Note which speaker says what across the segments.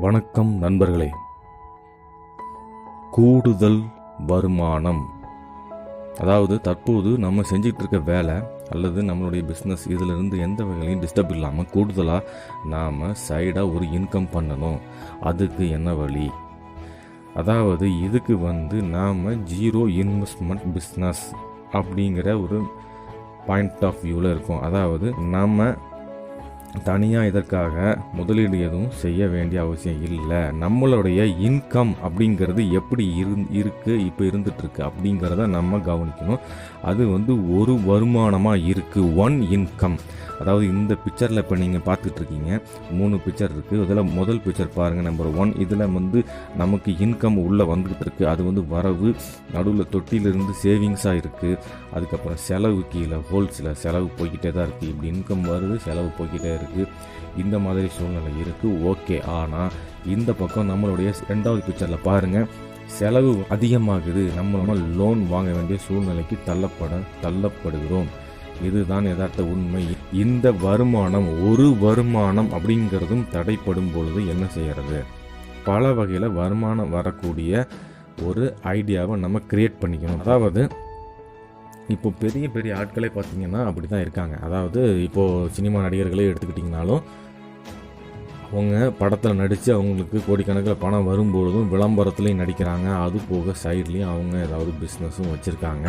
Speaker 1: வணக்கம் நண்பர்களே. கூடுதல் வருமானம், அதாவது தற்போது நம்ம செஞ்சிட்டு இருக்க வேலை அல்லது நம்மளுடைய பிஸ்னஸ் இதிலிருந்து எந்த வகையிலையும் டிஸ்டர்ப் இல்லாமல் கூடுதலாக நாம் சைடாக ஒரு இன்கம் பண்ணணும். அதுக்கு என்ன வழி? அதாவது இதுக்கு நாம் ஜீரோ இன்வெஸ்ட்மெண்ட் பிஸ்னஸ் அப்படிங்கிற ஒரு பாயிண்ட் ஆஃப் வியூவில் இருக்கோம். அதாவது நம்ம தனியாக இதற்காக முதலீடு எதுவும் செய்ய வேண்டிய அவசியம் இல்லை. நம்மளுடைய இன்கம் அப்படிங்கிறது எப்படி இப்போ இருந்துகிட்ருக்கு அப்படிங்கிறத நம்ம கவனிக்கணும். அது ஒரு வருமானமாக இருக்குது, ஒன் இன்கம். அதாவது இந்த பிக்சரில் இப்போ நீங்கள் பார்த்துட்ருக்கீங்க, 3 பிக்சர் இருக்குது. இதில் முதல் பிக்சர் பாருங்கள், நம்பர் 1. இதில் நமக்கு இன்கம் உள்ளே வந்துக்கிட்டு இருக்குது. அது வரவு, நடுவில் தொட்டிலிருந்து சேவிங்ஸாக இருக்குது. அதுக்கப்புறம் செலவு கீழே ஹோல்ஸில் செலவு போய்கிட்டே தான் இருக்குது. இப்படி இன்கம் வருது, செலவு போய்கிட்டே இருக்குது. இந்த மாதிரி சூழ்நிலை இருக்குது. ஓகே, ஆனால் இந்த பக்கம் நம்மளுடைய 2வது பிக்சரில் பாருங்கள், செலவு அதிகமாகுது. நம்ம லோன் வாங்க வேண்டிய சூழ்நிலைக்கு தள்ளப்படுகிறோம். இதுதான் யதார்த்த உண்மை. இந்த வருமானம் அப்படிங்கிறதும் தடைப்படும் பொழுது என்ன செய்யறது? பல வகையில் வருமானம் வரக்கூடிய ஒரு ஐடியாவை நம்ம கிரியேட் பண்ணிக்கணும். அதாவது இப்போ பெரிய ஆட்களே பார்த்தீங்கன்னா அப்படி தான் இருக்காங்க. அதாவது இப்போது சினிமா நடிகர்களே எடுத்துக்கிட்டிங்கனாலும் அவங்க படத்தில் நடித்து அவங்களுக்கு கோடிக்கணக்கில் பணம் வரும்பொழுதும் விளம்பரத்துலேயும் நடிக்கிறாங்க. அது போக சைட்லேயும் அவங்க ஏதாவது பிஸ்னஸும் வச்சுருக்காங்க.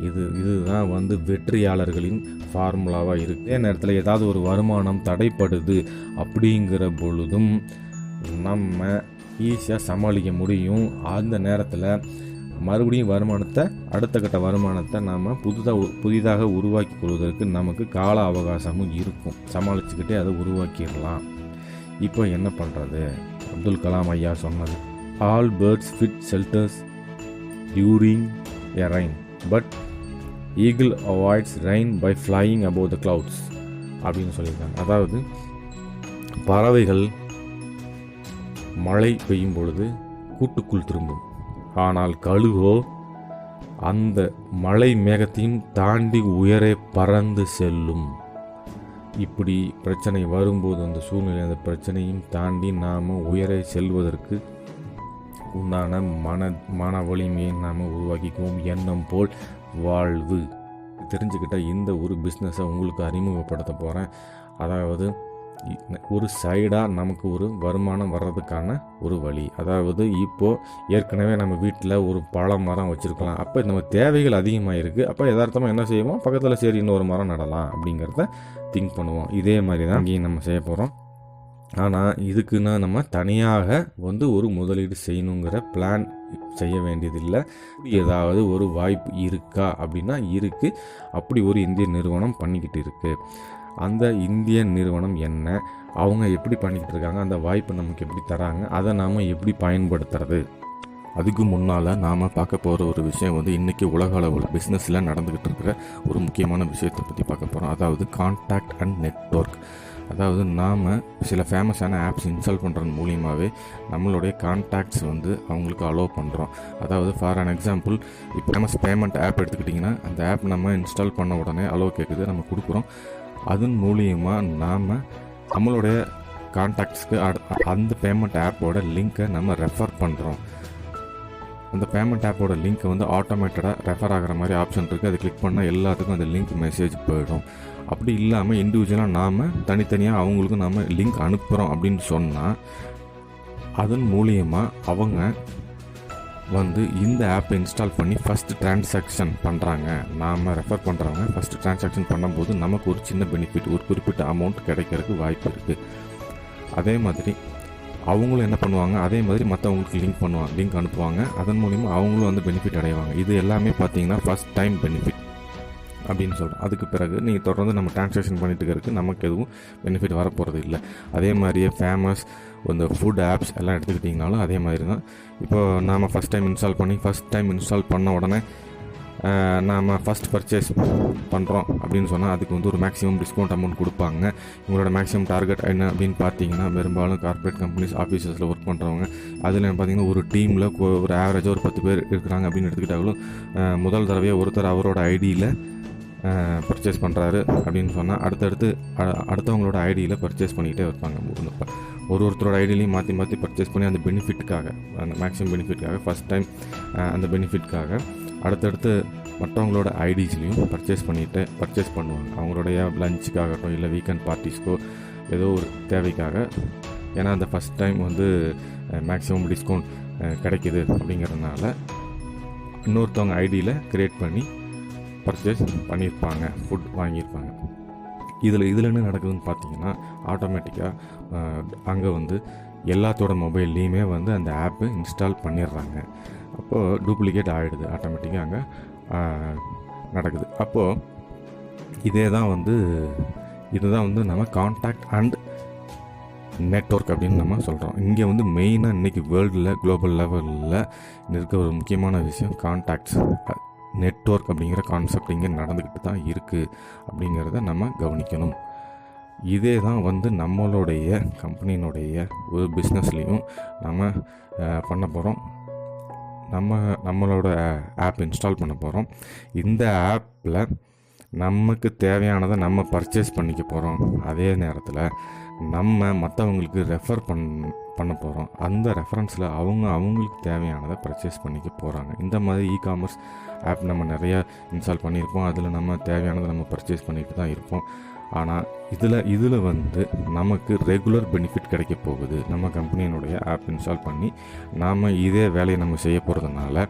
Speaker 1: இதுதான் வெற்றியாளர்களின் ஃபார்முலாவாக இருக்குது. அதே நேரத்தில் ஏதாவது ஒரு வருமானம் தடைப்படுது அப்படிங்கிற பொழுதும் நம்ம ஈஸியாக சமாளிக்க முடியும். அந்த நேரத்தில் மறுபடியும் அடுத்த கட்ட வருமானத்தை நாம் புதிதாக உருவாக்கி கொள்வதற்கு நமக்கு கால அவகாசமும் இருக்கும். சமாளிச்சுக்கிட்டே அதை உருவாக்கிடலாம். இப்போ என்ன பண்ணுறது? அப்துல் கலாம் ஐயா சொன்னது, all birds fit shelters during a rain, but eagle avoids rain by flying above the clouds அப்படின்னு சொல்லியிருக்காங்க. அதாவது பறவைகள் மழை பெய்யும் பொழுது கூட்டுக்குள் திரும்பும், ஆனால் கழுகோ அந்த மழை மேகத்தையும் தாண்டி உயரே பறந்து செல்லும். இப்படி பிரச்சனை வரும்போது அந்த சூழ்நிலை, அந்த பிரச்சனையும் தாண்டி நாம் உயரே செல்வதற்கு உண்டான மன வலிமையை நாம் உருவாக்கிக்குவோம். எண்ணம் போல் வாழ்வு. தெரிஞ்சுக்கிட்ட இந்த ஒரு பிஸ்னஸை உங்களுக்கு அறிமுகப்படுத்த போகிறேன். அதாவது ஒரு சைடாக நமக்கு ஒரு வருமானம் வர்றதுக்கான ஒரு வழி. அதாவது இப்போது ஏற்கனவே நம்ம வீட்டில் ஒரு பழ மரம் வச்சுருக்கலாம். அப்போ நம்ம தேவைகள் அதிகமாக இருக்குது. அப்போ யதார்த்தமாக என்ன செய்வோம்? பக்கத்தில் சரி இன்னொரு மரம் நடலாம் அப்படிங்கிறத திங்க் பண்ணுவோம். இதே மாதிரி தான் இங்கேயும் நம்ம செய்ய போகிறோம். ஆனால் இதுக்குன்னா நம்ம தனியாக ஒரு முதலீடு செய்யணுங்கிற பிளான் செய்ய வேண்டியதில்லை. ஏதாவது ஒரு வாய்ப்பு இருக்கா அப்படின்னா இருக்குது. அப்படி ஒரு இந்திய நிறுவனம் பண்ணிக்கிட்டு இருக்குது. அந்த இந்திய நிறுவனம் என்ன, அவங்க எப்படி பண்ணிக்கிட்டு இருக்காங்க, அந்த வாய்ப்பு நமக்கு எப்படி தராங்க, அதை நாம் எப்படி பயன்படுத்துறது? அதுக்கு முன்னால் நாம் பார்க்க போகிற ஒரு விஷயம் இன்றைக்கி உலக அளவில் பிஸ்னஸில் நடந்துக்கிட்டு இருக்கிற ஒரு முக்கியமான விஷயத்தை பற்றி பார்க்க போகிறோம். அதாவது கான்டாக்ட் அண்ட் நெட்வொர்க். அதாவது நாம் சில ஃபேமஸான ஆப்ஸ் இன்ஸ்டால் பண்ணுறது மூலியமாகவே நம்மளுடைய கான்டாக்ட்ஸ் அவங்களுக்கு அலோவ் பண்ணுறோம். அதாவது ஃபார் அன் எக்ஸாம்பிள், இப்போ ஃபேமஸ் பேமெண்ட் ஆப் எடுத்துக்கிட்டிங்கன்னா அந்த ஆப் நம்ம இன்ஸ்டால் பண்ண உடனே அலோவ் கேட்குது, நம்ம கொடுக்குறோம். அதன் மூலியமாக நாம் நம்மளுடைய கான்டாக்ட்ஸ்க்கு அந்த பேமெண்ட் ஆப்போட லிங்க்கை நம்ம ரெஃபர் பண்ணுறோம். அந்த பேமெண்ட் ஆப்போட லிங்க்கை ஆட்டோமேட்டடாக ரெஃபர் ஆகிற மாதிரி ஆப்ஷன் இருக்குது. அதை கிளிக் பண்ணால் எல்லாத்துக்கும் அந்த லிங்க் மெசேஜ் போயிடும். அப்படி இல்லாமல் இண்டிவிஜுவலாக நாம் தனித்தனியாக அவங்களுக்கு நாம் லிங்க் அனுப்புகிறோம் அப்படின்னு சொன்னால் அதன் மூலியமாக அவங்க இந்த ஆப்பை இன்ஸ்டால் பண்ணி ஃபஸ்ட்டு டிரான்சாக்ஷன் பண்ணுறாங்க. நாம் ரெஃபர் பண்ணுறவங்க ஃபஸ்ட்டு டிரான்சாக்ஷன் பண்ணும்போது நமக்கு ஒரு சின்ன பெனிஃபிட், ஒரு குறிப்பிட்ட அமௌண்ட் கிடைக்கிறதுக்கு வாய்ப்பு இருக்குது. அதே மாதிரி அவங்களும் என்ன பண்ணுவாங்க, அதே மாதிரி மற்றவங்களுக்கு லிங்க் அனுப்புவாங்க. அதன் மூலிமா அவங்களும் பெனிஃபிட் அடைவாங்க. இது எல்லாமே பார்த்தீங்கன்னா ஃபஸ்ட் டைம் பெனிஃபிட் அப்படின்னு சொல்கிறோம். அதுக்கு பிறகு நீங்கள் தொடர்ந்து நம்ம டிரான்சாக்ஷன் பண்ணிட்டு இருக்கிறதுக்கு நமக்கு எதுவும் பெனிஃபிட் வரப்போகிறது இல்லை. அதே மாதிரியே ஃபேமஸ் இந்த ஃபுட் ஆப்ஸ் எல்லாம் எடுத்துக்கிட்டிங்கனாலும் அதே மாதிரி தான். இப்போது நாம் ஃபஸ்ட் டைம் இன்ஸ்டால் பண்ண உடனே நாம் ஃபஸ்ட் பர்ச்சேஸ் பண்ணுறோம் அப்படின்னு சொன்னால் அதுக்கு ஒரு மேக்ஸிமம் டிஸ்கவுண்ட் அமௌண்ட் கொடுப்பாங்க. உங்களோட மேக்ஸிமம் டார்கெட் என்ன அப்படின்னு பார்த்தீங்கன்னா, பெரும்பாலும் கார்ப்பரேட் கம்பெனிஸ் ஆஃபீஸஸில் ஒர்க் பண்ணுறவங்க, அதில் பார்த்தீங்கன்னா ஒரு டீமில் ஒரு ஆவரேஜாக ஒரு 10 பேர் இருக்கிறாங்க அப்படின்னு எடுத்துக்கிட்டாலும் முதல் தடவையாக ஒருத்தர் அவரோட ஐடியில் பர்ச்சேஸ் பண்ணுறாரு அப்படின்னு சொன்னால் அடுத்தவங்களோட ஐடியில் பர்ச்சேஸ் பண்ணிக்கிட்டே இருப்பாங்க. ஒருத்தரோட ஐடியிலையும் மாற்றி மாற்றி பர்ச்சேஸ் பண்ணி அந்த பெனிஃபிட்டுக்காக, அந்த மேக்ஸிமம் பெனிஃபிட்காக, ஃபஸ்ட் டைம் அந்த பெனிஃபிட்காக அடுத்தடுத்து மற்றவங்களோட ஐடிஸ்லையும் பர்ச்சேஸ் பண்ணுவாங்க. அவங்களுடைய லஞ்சுக்காகட்டும் இல்லை வீக்கெண்ட் பார்ட்டிஸ்க்கோ ஏதோ ஒரு தேவைக்காக. ஏன்னா அந்த ஃபஸ்ட் டைம் வந்து மேக்ஸிமம் டிஸ்கவுண்ட் கிடைக்கிது அப்படிங்கிறதுனால இன்னொருத்தவங்க ஐடியில் க்ரியேட் பண்ணி பர்ச்சேஸ் பண்ணியிருப்பாங்க, ஃபுட் வாங்கியிருப்பாங்க. இதில் என்ன நடக்குதுன்னு பார்த்தீங்கன்னா, ஆட்டோமேட்டிக்காக அங்கே வந்து எல்லாத்தோட மொபைல்லையுமே வந்து அந்த ஆப்பு இன்ஸ்டால் பண்ணிடுறாங்க. அப்போது டூப்ளிகேட் ஆகிடுது, ஆட்டோமேட்டிக்காக அங்கே நடக்குது. அப்போது இதுதான் வந்து நம்ம கான்டாக்ட் அண்ட் நெட்வொர்க் அப்படின்னு நம்ம சொல்கிறோம். இங்கே வந்து மெயினாக இன்றைக்கி வேர்ல்டில் குளோபல் லெவலில் இருக்க ஒரு முக்கியமான விஷயம் கான்டாக்ட்ஸ், நெட்வொர்க் அப்படிங்கிற கான்செப்ட் இங்கே நடந்துக்கிட்டு தான் இருக்குது அப்படிங்கிறத நம்ம கவனிக்கணும். இதே தான் வந்து நம்மளுடைய கம்பெனியினுடைய ஒரு பிஸ்னஸ்லேயும் நம்ம பண்ண போகிறோம். நம்மளோட ஆப் இன்ஸ்டால் பண்ண போகிறோம். இந்த ஆப்பில் நமக்கு தேவையானதை நம்ம பர்ச்சேஸ் பண்ணிக்க போகிறோம். அதே நேரத்தில் நம்ம மற்றவங்களுக்கு ரெஃபர் பண்ண போகிறோம். அந்த ரெஃபரன்ஸில் அவங்களுக்கு தேவையானதை பர்ச்சேஸ் பண்ணிக்க போகிறாங்க. இந்த மாதிரி இ-காமர்ஸ் ஆப் நம்ம நிறையா இன்ஸ்டால் பண்ணியிருப்போம். அதில் நம்ம தேவையானதை நம்ம பர்ச்சேஸ் பண்ணிட்டு தான் இருப்போம். ஆனால் இதில் வந்து நமக்கு ரெகுலர் பெனிஃபிட் கிடைக்க போகுது. நம்ம கம்பெனியினுடைய ஆப் இன்ஸ்டால் பண்ணி நாம் இதே வேலையை நம்ம செய்ய போகிறதுனால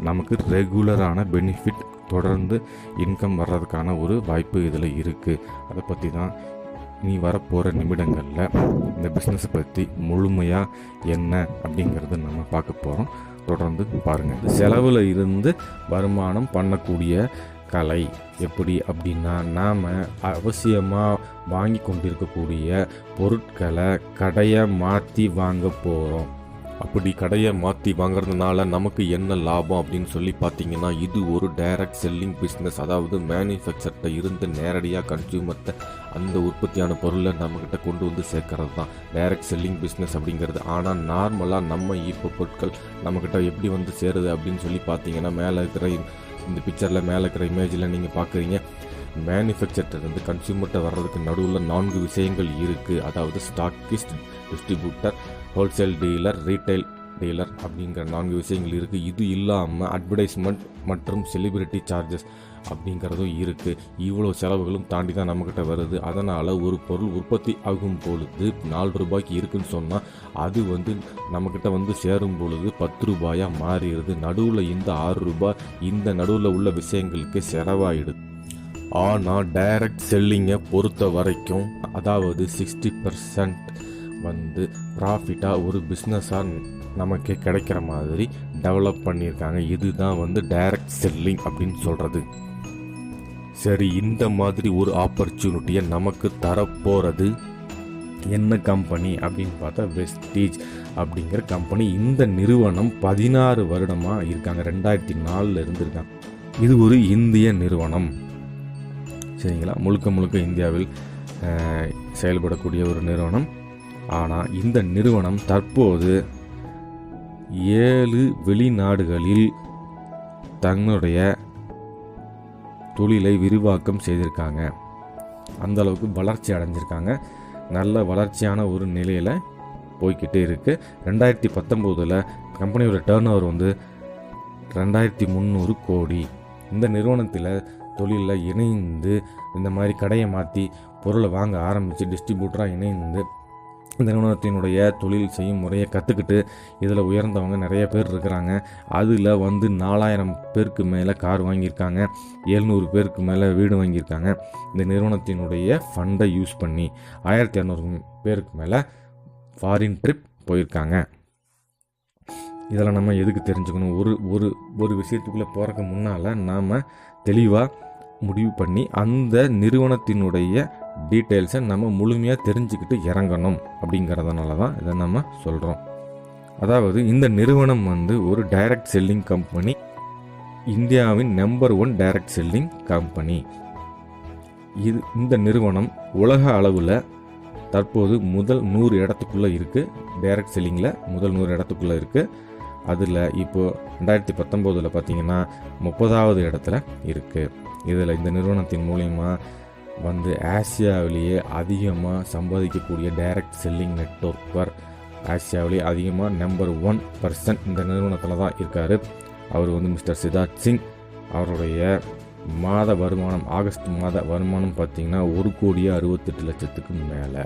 Speaker 1: நமக்கு ரெகுலரான பெனிஃபிட், தொடர்ந்து இன்கம் வர்றதுக்கான ஒரு வாய்ப்பு இதில் இருக்குது. அதை பற்றி தான் நீ வரப்போகிற நிமிடங்களில் இந்த பிஸ்னஸை பற்றி முழுமையாக என்ன அப்படிங்கிறத நம்ம பார்க்க போகிறோம். தொடர்ந்து பாருங்கள். செலவில் இருந்து வருமானம் பண்ணக்கூடிய கலை எப்படி அப்படின்னா, நாம் அவசியமாக வாங்கி கொண்டிருக்கக்கூடிய பொருட்களை கடையை மாற்றி வாங்க போகிறோம். அப்படி கடையை மாற்றி வாங்கிறதுனால நமக்கு என்ன லாபம் அப்படின்னு சொல்லி பார்த்தீங்கன்னா, இது ஒரு டைரக்ட் செல்லிங் பிஸ்னஸ். அதாவது மேனுஃபேக்சர்கிட்ட இருந்து நேரடியாக கன்சியூமர்கிட்ட அந்த உற்பத்தியான பொருளை நம்மக்கிட்ட கொண்டு வந்து சேர்க்கறது தான் டைரக்ட் செல்லிங் பிஸ்னஸ் அப்படிங்கிறது. ஆனால் நார்மலாக நம்ம இப்போ பொருட்கள் நம்மக்கிட்ட எப்படி வந்து சேருது அப்படின்னு சொல்லி பார்த்தீங்கன்னா, மேலே இருக்கிற இந்த பிக்சரில் மேலே இருக்கிற இமேஜில் நீங்கள் பார்க்குறீங்க, மேனுஃபேக்சர்லேருந்து கன்சியூமர்கிட்ட வர்றதுக்கு நடுவில் 4 விஷயங்கள் இருக்குது. அதாவது stockist, distributor, wholesale dealer, retail dealer அப்படிங்கிற 4 விஷயங்கள் இருக்குது. இது இல்லாமல் அட்வர்டைஸ்மெண்ட் மற்றும் செலிபிரிட்டி சார்ஜஸ் அப்படிங்கிறதும் இருக்குது. இவ்வளோ செலவுகளும் தாண்டி தான் நம்மக்கிட்ட வருது. அதனால் ஒரு பொருள் உற்பத்தி ஆகும் பொழுது 4 ரூபாய்க்கு இருக்குதுன்னு சொன்னால் அது வந்து நம்மக்கிட்ட வந்து சேரும் பொழுது 10 ரூபாயாக மாறிடுது. நடுவில் இந்த 6 ரூபாய் இந்த நடுவில் உள்ள விஷயங்களுக்கு செலவாயிடுது. ஆனால் டைரக்ட் செல்லிங்கை பொறுத்த வரைக்கும், அதாவது 60% வந்து ப்ராஃபிட்டாக ஒரு பிஸ்னஸாக நமக்கு கிடைக்கிற மாதிரி டெவலப் பண்ணியிருக்காங்க. இதுதான் வந்து டைரக்ட் செல்லிங் அப்படின்னு சொல்கிறது. சரி, இந்த மாதிரி ஒரு ஆப்பர்ச்சுனிட்டியை நமக்கு தரப்போகிறது என்ன கம்பெனி அப்படின்னு பார்த்தா, வெஸ்டீஜ் அப்படிங்கிற கம்பெனி. இந்த நிறுவனம் 16 வருடமாக இருக்காங்க. 2004 இருந்திருக்காங்க. இது ஒரு இந்திய நிறுவனம், சரிங்களா. முழுக்க இந்தியாவில் செயல்படக்கூடிய ஒரு நிறுவனம். ஆனால் இந்த நிறுவனம் தற்போது 7 வெளிநாடுகளில் தன்னுடைய தொழிலை விரிவாக்கம் செய்திருக்காங்க. அந்தளவுக்கு வளர்ச்சி அடைஞ்சிருக்காங்க. நல்ல வளர்ச்சியான ஒரு நிலையில் போய்கிட்டே இருக்குது. 2019 கம்பெனியோட டர்ன் ஓவர் வந்து 2300 கோடி. இந்த நிறுவனத்தில் தொழிலில் இணைந்து இந்த மாதிரி கடையை மாற்றி பொருளை வாங்க ஆரம்பித்து டிஸ்ட்ரிபியூட்டராக இணைந்து இந்த நிறுவனத்தினுடைய தொழில் செய்யும் முறையை கற்றுக்கிட்டு இதில் உயர்ந்தவங்க நிறைய பேர் இருக்கிறாங்க. அதில் வந்து 4000 பேருக்கு மேலே கார் வாங்கியிருக்காங்க, 700 பேருக்கு மேலே வீடு வாங்கியிருக்காங்க. இந்த நிறுவனத்தினுடைய ஃபண்டை யூஸ் பண்ணி 1200 பேருக்கு மேலே ஃபாரின் ட்ரிப் போயிருக்காங்க. இதெல்லாம் நம்ம எதுக்கு தெரிஞ்சுக்கணும்? ஒரு விஷயத்துக்குள்ளே போகிறக்கு முன்னால் நாம் தெளிவாக முடிவு பண்ணி அந்த நிறுவனத்தினுடைய டீட்டெயில்ஸை நம்ம முழுமையாக தெரிஞ்சுக்கிட்டு இறங்கணும். அப்படிங்கிறதுனால தான் இதை நம்ம சொல்கிறோம். அதாவது இந்த நிறுவனம் வந்து ஒரு டைரக்ட் செல்லிங் கம்பெனி, இந்தியாவின் நம்பர் 1 டைரக்ட் செல்லிங் கம்பெனி. இந்த நிறுவனம் உலக அளவில் தற்போது முதல் 100 இடத்துக்குள்ளே இருக்குது. டைரக்ட் செல்லிங்கில் முதல் 100 இடத்துக்குள்ளே இருக்குது. அதில் இப்போது 2019 பார்த்தீங்கன்னா 30வது இடத்துல இருக்குது. இதில் இந்த நிறுவனத்தின் மூலயமா வந்து ஆசியாவிலேயே அதிகமாக சம்பாதிக்கக்கூடிய டைரக்ட் செல்லிங் நெட்வொர்க்கர், ஆசியாவிலேயே அதிகமாக நம்பர் 1% இந்த நிறுவனத்தில் தான் இருக்கார். அவர் வந்து மிஸ்டர் சித்தார்த் சிங். அவருடைய மாத வருமானம், ஆகஸ்ட் மாத வருமானம் பார்த்திங்கன்னா 1,68,00,000க்கு மேலே.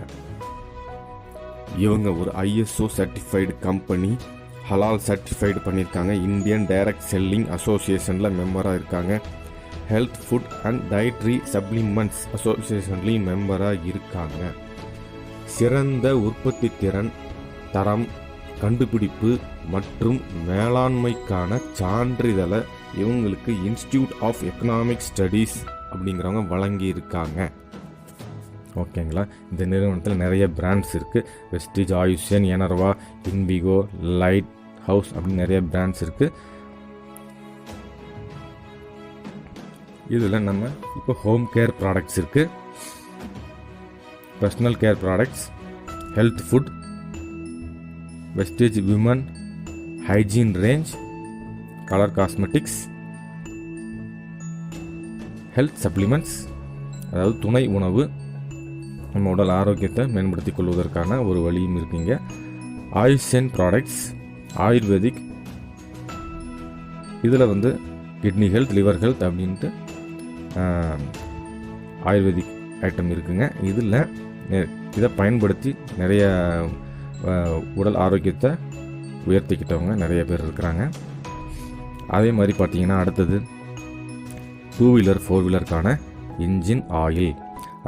Speaker 2: இவங்க ஒரு ISO சர்டிஃபைடு கம்பெனி, ஹலால் சர்டிஃபைடு பண்ணியிருக்காங்க, இந்தியன் டைரக்ட் செல்லிங் அசோசியேஷனில் மெம்பராக இருக்காங்க, health food and dietary supplements அசோசியேஷன்லேயும் மெம்பராக இருக்காங்க. சிறந்த உற்பத்தி திறன், தரம், கண்டுபிடிப்பு மற்றும் மேலாண்மைக்கான சான்றிதழை இவங்களுக்கு இன்ஸ்டிடியூட் ஆஃப் எக்கனாமிக் ஸ்டடீஸ் அப்படிங்கிறவங்க வழங்கி இருக்காங்க.
Speaker 1: ஓகேங்களா. இந்த நிறுவனத்தில் நிறைய பிராண்ட்ஸ் இருக்குது. வெஸ்டீஜ், ஆயுஷன், எனர்வா, இன்விகோ, லைட் ஹவுஸ் அப்படின்னு நிறைய பிராண்ட்ஸ் இருக்குது. இதில் நம்ம இப்போ ஹோம் கேர் ப்ராடக்ட்ஸ் இருக்குது, personal care products, health food, wastage women hygiene range, colour cosmetics, health supplements அதாவது துணை உணவு, நம்ம உடல் ஆரோக்கியத்தை மேம்படுத்திக் கொள்வதற்கான ஒரு வழியும் இருக்குங்க. ஆயுஷன் ப்ராடக்ட்ஸ், ஆயுர்வேதிக், இதில் வந்து கிட்னி ஹெல்த், லிவர் ஹெல்த் அப்படின்ட்டு ஆயுர்வேதிக் ஐட்டம் இருக்குங்க. இதில் இதை பயன்படுத்தி நிறைய உடல் ஆரோக்கியத்தை உயர்த்திக்கிட்டவங்க நிறைய பேர் இருக்கிறாங்க. அதே மாதிரி பார்த்தீங்கன்னா அடுத்தது 2 வீலர் 4 வீலருக்கான இன்ஜின் ஆயில்.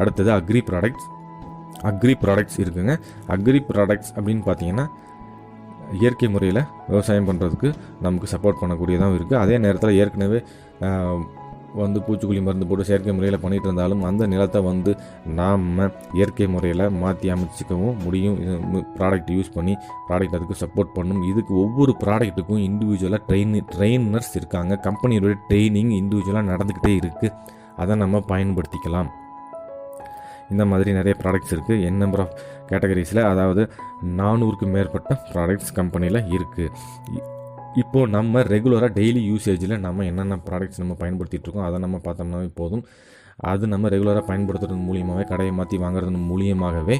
Speaker 1: அடுத்தது அக்ரி ப்ராடக்ட்ஸ் இருக்குங்க. அக்ரி ப்ராடக்ட்ஸ் அப்படின்னு பார்த்தீங்கன்னா இயற்கை முறையில் விவசாயம் பண்ணுறதுக்கு நமக்கு சப்போர்ட் பண்ணக்கூடியதாக இருக்குது. அதே நேரத்தில் ஏற்கனவே வந்து பூச்சிக்கொல்லி மருந்து போட்டு செயற்கை முறையில் பண்ணிகிட்டு இருந்தாலும் அந்த நிலத்தை வந்து நாம் இயற்கை முறையில் மாற்றி அமைச்சிக்கவும் முடியும். ப்ராடக்ட் யூஸ் பண்ணி ப்ராடக்ட் அதுக்கு சப்போர்ட் பண்ணும். இதுக்கு ஒவ்வொரு ப்ராடக்ட்டுக்கும் இண்டிவிஜுவலாக ட்ரெயினர்ஸ் இருக்காங்க. கம்பெனியோடைய ட்ரைனிங் இண்டிவிஜுவலாக நடந்துக்கிட்டே இருக்குது. அதை நம்ம பயன்படுத்திக்கலாம். இந்த மாதிரி நிறைய ப்ராடக்ட்ஸ் இருக்குது. என் நம்பர் ஆஃப் கேட்டகரிஸில், அதாவது 400க்கும் மேற்பட்ட ப்ராடக்ட்ஸ் கம்பெனியில் இருக்குது. இப்போது நம்ம ரெகுலராக டெய்லி யூசேஜில் நம்ம என்னென்ன ப்ராடக்ட்ஸ் நம்ம பயன்படுத்திகிட்டு இருக்கோம் அதை நம்ம பார்த்தோம்னாவே போதும். அது நம்ம ரெகுலராக பயன்படுத்துறது மூலியமாகவே, கடையை மாற்றி வாங்குறது மூலியமாகவே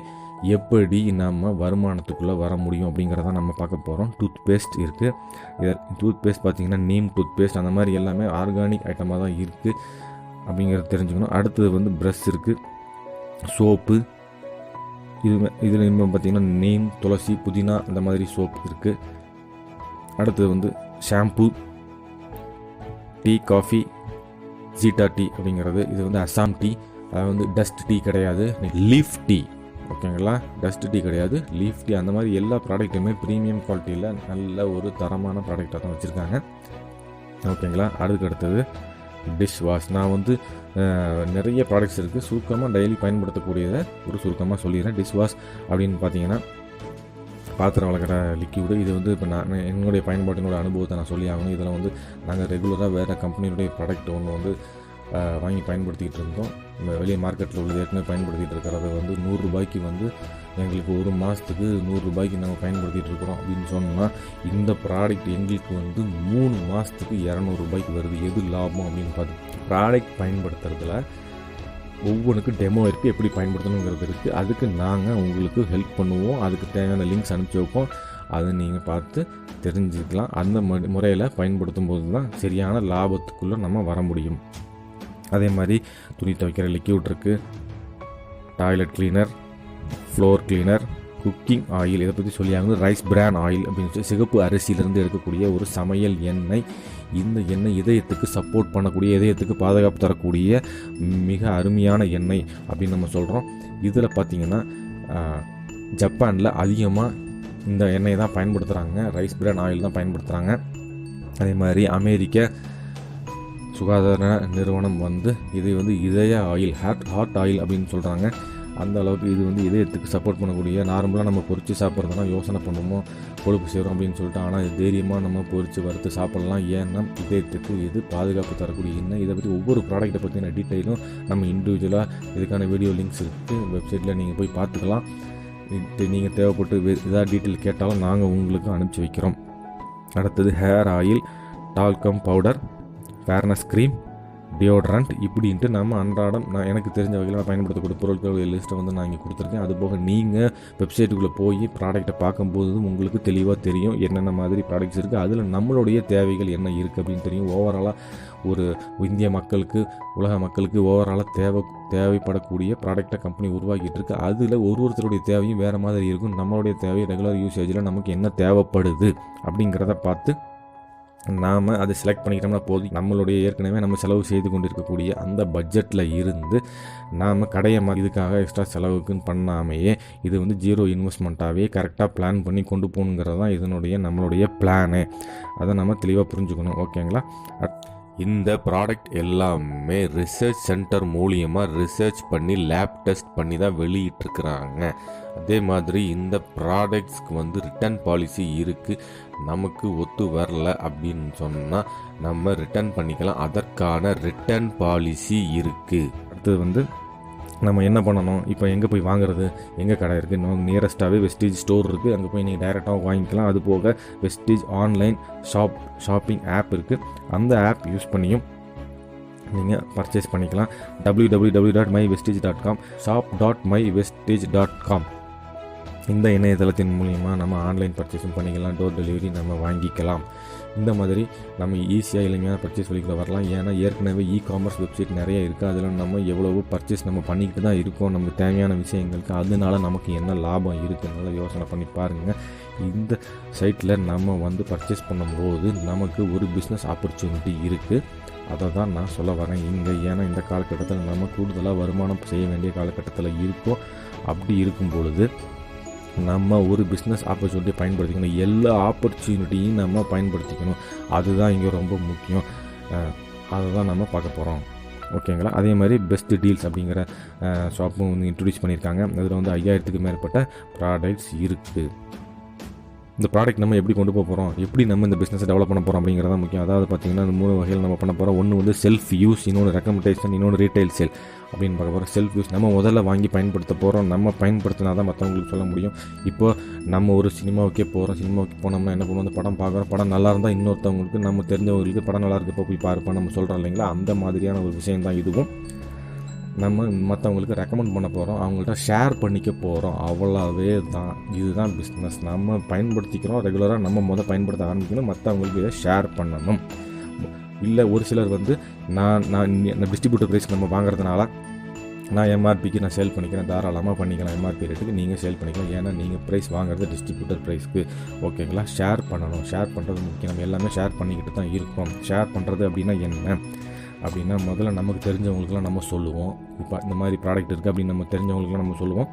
Speaker 1: எப்படி நம்ம வருமானத்துக்குள்ளே வர முடியும் அப்படிங்கிறத நம்ம பார்க்க போகிறோம். டூத் பேஸ்ட் இருக்குது. டூத் பேஸ்ட் பார்த்திங்கன்னா நீம் டூத் பேஸ்ட் அந்த மாதிரி எல்லாமே ஆர்கானிக் ஐட்டமாக தான் இருக்குது அப்படிங்கிறத தெரிஞ்சுக்கணும். அடுத்தது வந்து ப்ரஷ் இருக்குது, சோப்பு, இதில் இன்னும் பார்த்திங்கன்னா நீம், துளசி, புதினா அந்த மாதிரி சோப் இருக்குது. அடுத்தது வந்து ஷாம்பு, டீ, காஃபி, ஜீட்டா டீ அப்படிங்கிறது, இது வந்து அசாம் டீ. அது வந்து டஸ்ட் டீ கிடையாது, லீஃப் டீ. ஓகேங்களா, டஸ்ட் டீ கிடையாது, லீஃப் டீ. அந்த மாதிரி எல்லா ப்ராடக்ட்டுமே ப்ரீமியம் குவாலிட்டியில் நல்ல ஒரு தரமான ப்ராடக்டாக தான் வச்சுருக்காங்க. ஓகேங்களா. அதுக்கு அடுத்தது டிஷ் வாஷ். நான் வந்து நிறைய ப்ராடக்ட்ஸ் இருக்குது, சுருக்கமாக டெய்லி பயன்படுத்தக்கூடியதை ஒரு சுருக்கமாக சொல்லிடுறேன். டிஷ் வாஷ் அப்படின்னு பார்த்தீங்கன்னா பாத்திரம் வளர்க்குற லிக்யூடு. இது வந்து இப்போ நான் என்னுடைய பயன்பாட்டினோட அனுபவத்தை நான் சொல்லி ஆகணும். இதில் வந்து நாங்கள் ரெகுலராக வேறு கம்பெனியுடைய ப்ராடக்ட் ஒன்று வந்து வாங்கி பயன்படுத்திக்கிட்டு இருந்தோம். வெளியே மார்க்கெட்டில் உள்ளது ஏற்கனவே பயன்படுத்திகிட்டு இருக்கிறது வந்து 100 ரூபாய்க்கு வந்து எங்களுக்கு ஒரு மாதத்துக்கு 100 ரூபாய்க்கு நாங்கள் பயன்படுத்திகிட்டு இருக்கிறோம் அப்படின்னு சொன்னால், இந்த ப்ராடக்ட் எங்களுக்கு வந்து 3 மாதத்துக்கு 200 ரூபாய்க்கு வருது. எது லாபம் அப்படின்னு பார்த்து ப்ராடக்ட் பயன்படுத்துறதுல ஒவ்வொன்றுக்கு டெமோ இருக்குது, எப்படி பயன்படுத்தணுங்கிறது இருக்குது. அதுக்கு நாங்கள் உங்களுக்கு ஹெல்ப் பண்ணுவோம். அதுக்கு தேவையான லிங்க்ஸ் அனுப்பிச்சி வைப்போம். அதை நீங்கள் பார்த்து தெரிஞ்சுக்கலாம். அந்த முறையில் பயன்படுத்தும் போது தான் சரியான லாபத்துக்குள்ளே நம்ம வர முடியும். அதே மாதிரி துணி துவைக்கிற லிக்யூட் இருக்குது, toilet cleaner, floor cleaner, cooking oil. இதை பற்றி சொல்லியாங்க. ரைஸ் பிரான் ஆயில் அப்படின்னு சொல்லி சிகப்பு அரிசியிலிருந்து எடுக்கக்கூடிய ஒரு சமையல் எண்ணெய். இந்த எண்ணெய் இதயத்துக்கு சப்போர்ட் பண்ணக்கூடிய, இதயத்துக்கு பாதுகாப்பு தரக்கூடிய மிக அருமையான எண்ணெய் அப்படின்னு நம்ம சொல்கிறோம். இதில் பார்த்திங்கன்னா ஜப்பானில் அதிகமாக இந்த எண்ணெய் தான் பயன்படுத்துகிறாங்க, ரைஸ் பிரான் ஆயில் தான் பயன்படுத்துகிறாங்க. அதே மாதிரி அமெரிக்க சுகாதார நிறுவனம் வந்து இதை வந்து இதய ஆயில், ஹார்ட் ஆயில் அப்படின்னு சொல்கிறாங்க. அந்த அளவுக்கு இது வந்து இதயத்துக்கு சப்போர்ட் பண்ணக்கூடிய, நார்மலாக நம்ம பொரித்து சாப்பிட்றதுனா யோசனை பண்ணுவோம் கொழுப்பு சேரும் அப்படின்னு சொல்லிட்டு. ஆனால் இது தைரியமாக நம்ம பொரித்து வறுத்து சாப்பிட்லாம். ஏன்னா இதயத்துக்கு இது பாதுகாப்பு தரக்கூடிய எண்ணெய். இதை பற்றி ஒவ்வொரு ப்ராடக்ட்டை பற்றின டீட்டெயிலும் நம்ம இண்டிவிஜுவலாக இதுக்கான வீடியோ லிங்க்ஸ் இருக்குது, வெப்சைட்டில் நீங்கள் போய் பார்த்துக்கலாம். நீங்கள் தேவைப்பட்டு ஏதாவது டீட்டெயில் கேட்டாலும் நாங்கள் உங்களுக்கு அனுப்பிச்சி வைக்கிறோம். அடுத்தது hair oil, talcum powder, fairness cream, deodorant இப்படின்ட்டு நம்ம அன்றாடம் எனக்கு தெரிஞ்ச வகையில் நான் பயன்படுத்தக்கூடிய பொருட்கள் லிஸ்ட்டை வந்து நான் இங்கே கொடுத்துருக்கேன். அதுபோக நீங்கள் வெப்சைட்டுக்குள்ளே போய் ப்ராடக்ட்டை பார்க்கும்போது உங்களுக்கு தெளிவாக தெரியும் என்னென்ன மாதிரி ப்ராடக்ட்ஸ் இருக்குது, அதில் நம்மளுடைய தேவைகள் என்ன இருக்குது அப்படின்னு தெரியும். ஓவராலாக ஒரு இந்திய மக்களுக்கு, உலக மக்களுக்கு ஓவராலாக தேவைப்படக்கூடிய ப்ராடக்டை கம்பெனி உருவாக்கிட்டு இருக்கு. அதில் ஒருத்தருடைய தேவையும் வேறு மாதிரி இருக்கும். நம்மளுடைய தேவை ரெகுலர் யூசேஜில் நமக்கு என்ன தேவைப்படுது அப்படிங்கிறத பார்த்து நாம் அதை செலக்ட் பண்ணிக்கிட்டோம்னா போதும். நம்மளுடைய ஏற்கனவே நம்ம செலவு செய்து கொண்டு இருக்கக்கூடிய அந்த பட்ஜெட்டில் இருந்து நாம் கடையை இதுக்காக எக்ஸ்ட்ரா செலவுக்குன்னு பண்ணாமையே இது வந்து ஜீரோ இன்வெஸ்ட்மெண்ட்டாகவே கரெக்டாக பிளான் பண்ணி கொண்டு போகணுங்கிறது தான் நம்மளுடைய பிளானு. அதை நம்ம தெளிவாக புரிஞ்சுக்கணும். ஓகேங்களா? இந்த ப்ராடக்ட் எல்லாமே ரிசர்ச் சென்டர் மூலியமாக ரிசர்ச் பண்ணி லேப் டெஸ்ட் பண்ணி தான் வெளியிட்டிருக்கிறாங்க. அதே மாதிரி இந்த ப்ராடக்ட்ஸ்க்கு வந்து ரிட்டர்ன் பாலிசி இருக்குது. நமக்கு ஒத்து வரல அப்படின்னு சொன்னால் நம்ம ரிட்டர்ன் பண்ணிக்கலாம். அதற்கான ரிட்டர்ன் பாலிசி இருக்குது. அடுத்தது வந்து நம்ம என்ன பண்ணணும், இப்போ எங்கே போய் வாங்குறது, எங்கே கடை இருக்குது, நமக்கு நியரஸ்ட்டாகவே வெஸ்டேஜ் ஸ்டோர் இருக்குது, அங்கே போய் நீங்கள் டைரெக்டாக வாங்கிக்கலாம். அது போக வெஸ்டேஜ் ஆன்லைன் ஷாப்பிங் ஆப் இருக்குது. அந்த ஆப் யூஸ் பண்ணியும் நீங்கள் பர்ச்சேஸ் பண்ணிக்கலாம். www.mywestage.com shop.mywestage.com இந்த இணையதளத்தின் மூலிமா நம்ம ஆன்லைன் பர்ச்சேஸும் பண்ணிக்கலாம். டோர் டெலிவரி நம்ம வாங்கிக்கலாம். இந்த மாதிரி நம்ம ஈஸியாக எளிமையான பர்ச்சேஸ் வழிகளை வரலாம். ஏன்னா ஏற்கனவே காமர்ஸ் வெப்சைட் நிறைய இருக்குது. அதில் நம்ம எவ்வளவு பர்ச்சேஸ் நம்ம பண்ணிக்கிட்டு தான் இருக்கோம் நமக்கு தேவையான விஷயங்களுக்கு. அதனால நமக்கு என்ன லாபம் இருக்குதுனால யோசனை பண்ணி பாருங்கள். இந்த சைட்டில் நம்ம வந்து பர்ச்சேஸ் பண்ணும்போது நமக்கு ஒரு பிஸ்னஸ் ஆப்பர்ச்சுனிட்டி இருக்குது. அதை தான் நான் சொல்ல வரேன் இங்கே. ஏன்னா இந்த காலகட்டத்தில் நம்ம கூடுதலாக வருமானம் செய்ய வேண்டிய காலகட்டத்தில் இருக்கோம். அப்படி இருக்கும் பொழுது நம்ம ஒரு பிஸ்னஸ் ஆப்பர்ச்சுனிட்டியை பயன்படுத்திக்கணும். எல்லா ஆப்பர்ச்சுனிட்டியும் நம்ம பயன்படுத்திக்கணும். அதுதான் இங்கே ரொம்ப முக்கியம். அதை தான் நம்ம பார்க்க போகிறோம். ஓகேங்களா? அதே மாதிரி பெஸ்ட் டீல்ஸ் அப்படிங்கிற ஷாப்பும் வந்து இன்ட்ரடியூஸ் பண்ணியிருக்காங்க. அதில் வந்து 5000க்கு மேற்பட்ட ப்ராடக்ட்ஸ் இருக்குது. இந்த ப்ராடக்ட் நம்ம எப்படி கொண்டு போக போகிறோம், எப்படி நம்ம இந்த பிஸ்னஸை டெவலப் பண்ண போகிறோம் அப்படிங்கிறத முக்கியம். அதாவது பார்த்திங்கன்னா இந்த 3 வகையில் நம்ம பண்ண போகிறோம். ஒன்று வந்து செல்ஃப் யூஸ், இன்னொன்று ரெக்கமெண்டேஷன், இன்னொன்று ரீட்டைல் சேல் அப்படின்னு பார்க்க போகிறோம். செல்ஃப் யூஸ் நம்ம முதல்ல வாங்கி பயன்படுத்த போகிறோம். நம்ம பயன்படுத்தினா தான் மற்றவங்களுக்கு சொல்ல முடியும். இப்போ நம்ம ஒரு சினிமாவுக்கே போகிறோம். சினிமாவுக்கு போனோம்னா என்ன பண்ணுவோம், அந்த படம் பார்க்குறோம். படம் நல்லா இருந்தால் இன்னொருத்தவங்களுக்கு, நம்ம தெரிஞ்சவங்களுக்கு படம் நல்லா இருக்கப்போ போய் பாருப்பா நம்ம சொல்கிறோம் இல்லைங்களா? அந்த மாதிரியான ஒரு விஷயம் தான் இதுவும். நம்ம மற்றவங்களுக்கு ரெக்கமெண்ட் பண்ண போகிறோம், அவங்கள்ட்ட ஷேர் பண்ணிக்க போகிறோம். அவ்வளோவே தான். இதுதான் பிஸ்னஸ். நம்ம பயன்படுத்திக்கிறோம் ரெகுலராக. நம்ம பயன்படுத்த ஆரம்பிக்கணும், மற்றவங்களுக்கு இதை ஷேர் பண்ணணும். இல்லை ஒரு சிலர் வந்து நான் டிஸ்ட்ரிபியூட்டர் ப்ரைஸ் நம்ம வாங்குறதுனால நான் எம்ஆர்பிக்கு நான் சேல் பண்ணிக்கிறேன், தாராளமாக பண்ணிக்கலாம். எம்ஆர்பி ரேட்டுக்கு நீங்கள் சேல் பண்ணிக்கலாம். ஏன்னா நீங்கள் ப்ரைஸ் வாங்குறது டிஸ்ட்ரிபியூட்டர் ப்ரைஸ்க்கு. ஓகேங்களா? ஷேர் பண்ணணும். ஷேர் பண்ணுறது முக்கியம். நம்ம எல்லாமே ஷேர் பண்ணிக்கிட்டு தான் இருக்கோம். ஷேர் பண்ணுறது அப்படின்னா என்ன அப்படின்னா, முதல்ல நமக்கு தெரிஞ்சவங்களுக்குலாம் நம்ம சொல்லுவோம். இப்போ இந்த மாதிரி ப்ராடக்ட் இருக்குது அப்படின்னு நம்ம தெரிஞ்சவங்களுக்குலாம் நம்ம சொல்லுவோம்.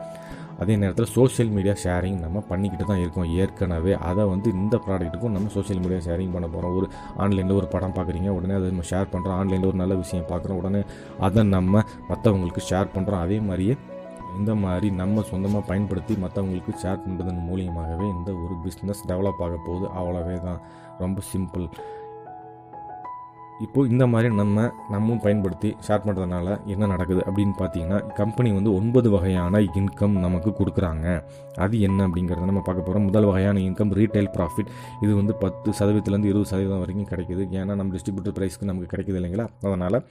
Speaker 1: அதே நேரத்தில் சோஷியல் மீடியா ஷேரிங் நம்ம பண்ணிக்கிட்டு தான் இருக்கோம் ஏற்கனவே. அதை வந்து இந்த ப்ராடக்ட்டுக்கும் நம்ம சோஷியல் மீடியா ஷேரிங் பண்ண போகிறோம். ஒரு ஆன்லைனில் ஒரு படம் பார்க்குறீங்க, உடனே அதை நம்ம ஷேர் பண்ணுறோம். ஆன்லைனில் ஒரு நல்ல விஷயம் பார்க்குறோம், உடனே அதை நம்ம மற்றவங்களுக்கு ஷேர் பண்ணுறோம். அதே மாதிரியே இந்த மாதிரி நம்ம சொந்தமாக பயன்படுத்தி மற்றவங்களுக்கு ஷேர் பண்ணுறதன் மூலியமாகவே இந்த ஒரு பிஸ்னஸ் டெவலப் ஆக போகுது. அவ்வளோவே தான். ரொம்ப சிம்பிள். இப்போது இந்த மாதிரி நம்ம பயன்படுத்தி ஷேர் பண்ணுறதுனால என்ன நடக்குது அப்படின்னு பார்த்தீங்கன்னா, கம்பெனி வந்து 9 வகையான இன்கம் நமக்கு கொடுக்குறாங்க. அது என்ன அப்படிங்கிறத நம்ம பார்க்க போகிறோம். முதல் வகையான இன்கம் ரீட்டைல் ப்ராஃபிட். இது வந்து 10% 20% வரைக்கும் கிடைக்குது. ஏன்னா நம்ம டிஸ்ட்ரிபியூட்டர் ப்ரைஸ்க்கு நமக்கு கிடைக்குது இல்லைங்களா? அதனால்